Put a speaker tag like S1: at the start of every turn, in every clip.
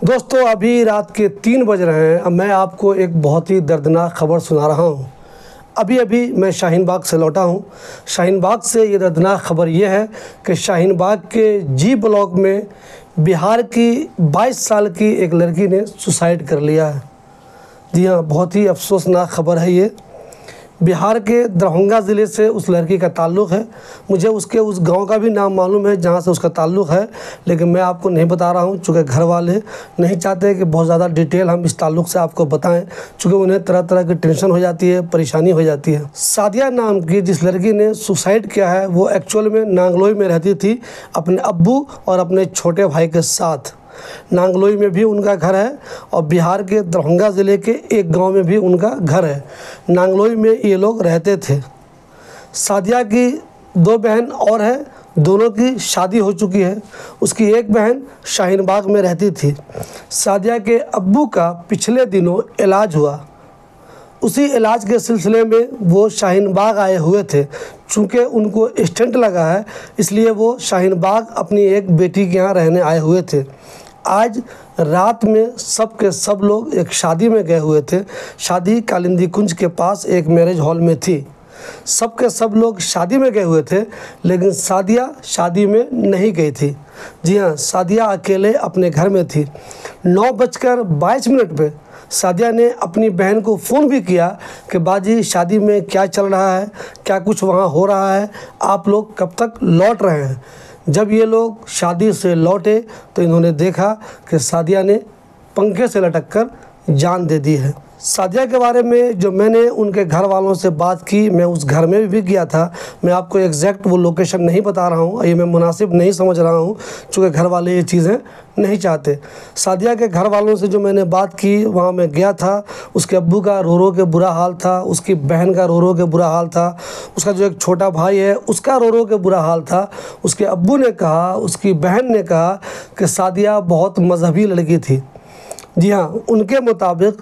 S1: दोस्तों अभी रात के 3 बज रहे हैं। अब मैं आपको एक बहुत ही दर्दनाक खबर सुना रहा हूं। अभी मैं शाहीन बाग से लौटा हूं। शाहीन बाग से ये दर्दनाक खबर ये है कि शाहीन बाग के जी ब्लॉक में बिहार की 22 साल की एक लड़की ने सुसाइड कर लिया है। जी हाँ, बहुत ही अफसोसनाक खबर है ये। बिहार के दरभंगा ज़िले से उस लड़की का ताल्लुक़ है। मुझे उसके उस गांव का भी नाम मालूम है जहां से उसका ताल्लुक़ है, लेकिन मैं आपको नहीं बता रहा हूं चूँकि घर वाले नहीं चाहते कि बहुत ज़्यादा डिटेल हम इस ताल्लुक़ से आपको बताएं, चूँकि उन्हें तरह तरह की टेंशन हो जाती है, परेशानी हो जाती है। सादिया नाम की जिस लड़की ने सुसाइड किया है वो एक्चुअल में नांगलोई में रहती थी अपने अब्बू और अपने छोटे भाई के साथ। नांगलोई में भी उनका घर है और बिहार के दरभंगा ज़िले के एक गांव में भी उनका घर है। नांगलोई में ये लोग रहते थे। सादिया की 2 बहन और है, दोनों की शादी हो चुकी है। उसकी एक बहन शाहीन बाग में रहती थी। सादिया के अब्बू का पिछले दिनों इलाज हुआ। उसी इलाज के सिलसिले में वो शाहीन बाग आए हुए थे। चूँकि उनको स्टेंट लगा है इसलिए वो शाहीन बाग अपनी एक बेटी के यहाँ रहने आए हुए थे। आज रात में सब के सब लोग एक शादी में गए हुए थे। शादी कालिंदी कुंज के पास एक मैरिज हॉल में थी। सब के सब लोग शादी में गए हुए थे, लेकिन सादिया शादी में नहीं गई थी। जी हाँ, सादिया अकेले अपने घर में थी। 9:22 पे सादिया ने अपनी बहन को फ़ोन भी किया कि बाजी शादी में क्या चल रहा है, क्या कुछ वहाँ हो रहा है, आप लोग कब तक लौट रहे हैं। जब ये लोग शादी से लौटे तो इन्होंने देखा कि सादिया ने पंखे से लटक कर जान दे दी है। सादिया के बारे में जो मैंने उनके घर वालों से बात की, मैं उस घर में भी गया था। मैं आपको एग्जैक्ट वो लोकेशन नहीं बता रहा हूँ, ये मैं मुनासिब नहीं समझ रहा हूँ चूँकि घर वाले ये चीज़ें नहीं चाहते। सादिया के घर वालों से जो मैंने बात की वहाँ मैं गया था। उसके अब्बू का रो रो के बुरा हाल था, उसकी बहन का रो रो के बुरा हाल था, उसका जो एक छोटा भाई है उसका रो रो के बुरा हाल था। उसके अब्बू ने कहा, उसकी बहन ने कहा कि सादिया बहुत मजहबी लड़की थी। जी हाँ, उनके मुताबिक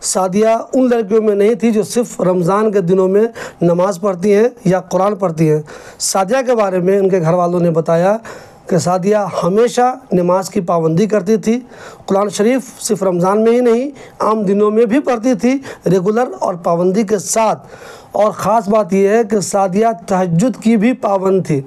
S1: सादिया उन लड़कियों में नहीं थी जो सिर्फ रमज़ान के दिनों में नमाज़ पढ़ती हैं या कुरान पढ़ती हैं। सादिया के बारे में उनके घर वालों ने बताया कि सादिया हमेशा नमाज की पाबंदी करती थी। कुरान शरीफ सिर्फ रमज़ान में ही नहीं, आम दिनों में भी पढ़ती थी, रेगुलर और पाबंदी के साथ। और ख़ास बात यह है कि सादिया तहज्जुद की भी पाबंद थी।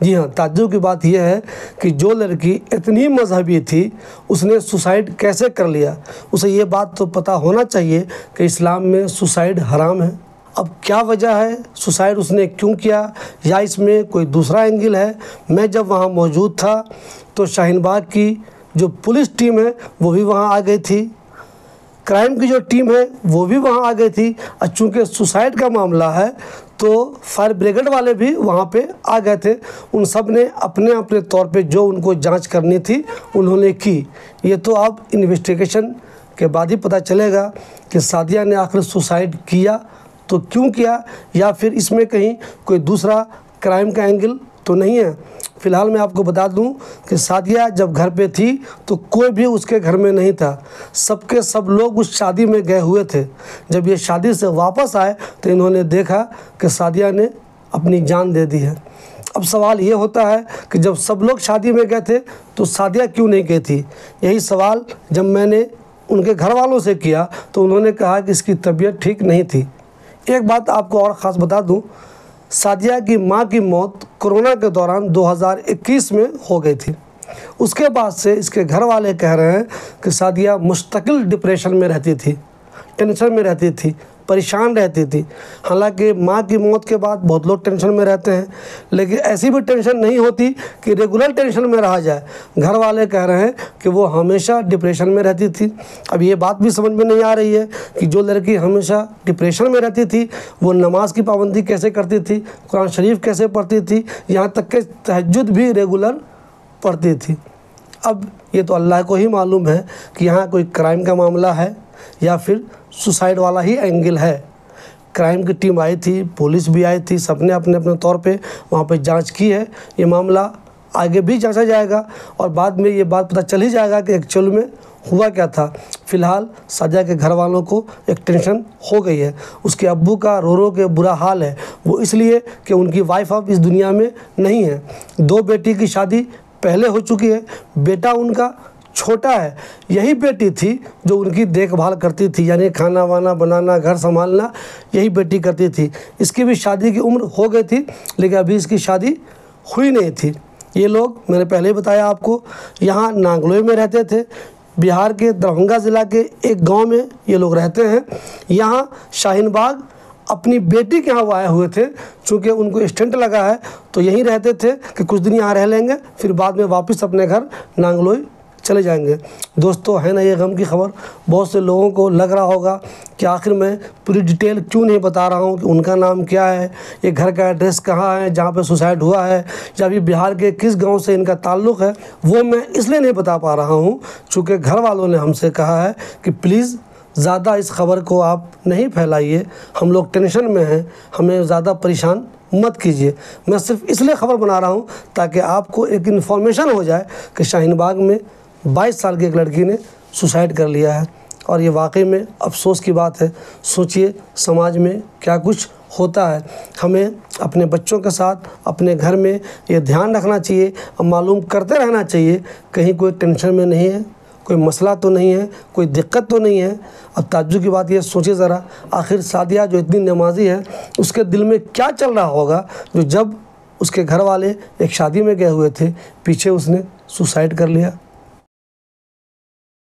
S1: जी हाँ, ताज्जुब की बात यह है कि जो लड़की इतनी मजहबी थी उसने सुसाइड कैसे कर लिया। उसे ये बात तो पता होना चाहिए कि इस्लाम में सुसाइड हराम है। अब क्या वजह है, सुसाइड उसने क्यों किया, या इसमें कोई दूसरा एंगल है। मैं जब वहाँ मौजूद था तो शाहीन बाग की जो पुलिस टीम है वो भी वहाँ आ गई थी, क्राइम की जो टीम है वो भी वहाँ आ गई थी। और चूँकि सुसाइड का मामला है तो फायर ब्रिगेड वाले भी वहाँ पे आ गए थे। उन सब ने अपने अपने तौर पे जो उनको जांच करनी थी उन्होंने की। ये तो अब इन्वेस्टिगेशन के बाद ही पता चलेगा कि सादिया ने आखिर सुसाइड किया तो क्यों किया, या फिर इसमें कहीं कोई दूसरा क्राइम का एंगल तो नहीं है। फ़िलहाल मैं आपको बता दूं कि सादिया जब घर पे थी तो कोई भी उसके घर में नहीं था। सबके सब लोग उस शादी में गए हुए थे। जब ये शादी से वापस आए तो इन्होंने देखा कि सादिया ने अपनी जान दे दी है। अब सवाल ये होता है कि जब सब लोग शादी में गए थे तो सादिया क्यों नहीं गई थी। यही सवाल जब मैंने उनके घर वालों से किया तो उन्होंने कहा कि इसकी तबीयत ठीक नहीं थी। एक बात आपको और ख़ास बता दूँ, सादिया की मां की मौत कोरोना के दौरान 2021 में हो गई थी। उसके बाद से इसके घर वाले कह रहे हैं कि सादिया मुस्तकिल डिप्रेशन में रहती थी, टेंशन में रहती थी, परेशान रहती थी। हालांकि मां की मौत के बाद बहुत लोग टेंशन में रहते हैं, लेकिन ऐसी भी टेंशन नहीं होती कि रेगुलर टेंशन में रहा जाए। घर वाले कह रहे हैं कि वो हमेशा डिप्रेशन में रहती थी। अब ये बात भी समझ में नहीं आ रही है कि जो लड़की हमेशा डिप्रेशन में रहती थी वो नमाज की पाबंदी कैसे करती थी, कुरान शरीफ कैसे पढ़ती थी, यहाँ तक कि तहज्जुद भी रेगुलर पढ़ती थी। अब ये तो अल्लाह को ही मालूम है कि यहाँ कोई क्राइम का मामला है या फिर सुसाइड वाला ही एंगल है। क्राइम की टीम आई थी, पुलिस भी आई थी, सबने अपने अपने तौर पे वहाँ पे जांच की है। ये मामला आगे भी जांचा जाएगा और बाद में ये बात पता चल ही जाएगा कि एक्चुअल में हुआ क्या था। फ़िलहाल सादिया के घर वालों को एक टेंशन हो गई है। उसके अब्बू का रो रो के बुरा हाल है, वो इसलिए कि उनकी वाइफ अब इस दुनिया में नहीं है। 2 बेटी की शादी पहले हो चुकी है। बेटा उनका छोटा है, यही बेटी थी जो उनकी देखभाल करती थी, यानी खाना वाना बनाना, घर संभालना यही बेटी करती थी। इसकी भी शादी की उम्र हो गई थी, लेकिन अभी इसकी शादी हुई नहीं थी। ये लोग, मैंने पहले ही बताया आपको, यहाँ नांगलोई में रहते थे। बिहार के दरभंगा ज़िला के एक गांव में ये लोग रहते हैं। यहाँ शाहीन बाग अपनी बेटी के यहाँ वो आए हुए थे। चूँकि उनको स्टेंट लगा है तो यहीं रहते थे कि कुछ दिन यहाँ रह लेंगे, फिर बाद में वापस अपने घर नांगलोई चले जाएंगे। दोस्तों, है ना ये गम की खबर। बहुत से लोगों को लग रहा होगा कि आखिर मैं पूरी डिटेल क्यों नहीं बता रहा हूँ कि उनका नाम क्या है, ये घर का एड्रेस कहाँ है जहाँ पे सुसाइड हुआ है, या अभी बिहार के किस गांव से इनका ताल्लुक़ है। वो मैं इसलिए नहीं बता पा रहा हूँ चूँकि घर वालों ने हमसे कहा है कि प्लीज़ ज़्यादा इस खबर को आप नहीं फैलाइए, हम लोग टेंशन में हैं, हमें ज़्यादा परेशान मत कीजिए। मैं सिर्फ इसलिए ख़बर बना रहा हूँ ताकि आपको एक इन्फॉर्मेशन हो जाए कि शाहीन बाग में 22 साल की एक लड़की ने सुसाइड कर लिया है। और ये वाकई में अफसोस की बात है। सोचिए समाज में क्या कुछ होता है। हमें अपने बच्चों के साथ, अपने घर में ये ध्यान रखना चाहिए और मालूम करते रहना चाहिए कहीं कोई टेंशन में नहीं है, कोई मसला तो नहीं है, कोई दिक्कत तो नहीं है। अब ताज्जुब की बात ये सोचिए ज़रा, आखिर सादिया जो इतनी नमाजी है उसके दिल में क्या चल रहा होगा जो जब उसके घर वाले एक शादी में गए हुए थे, पीछे उसने सुसाइड कर लिया।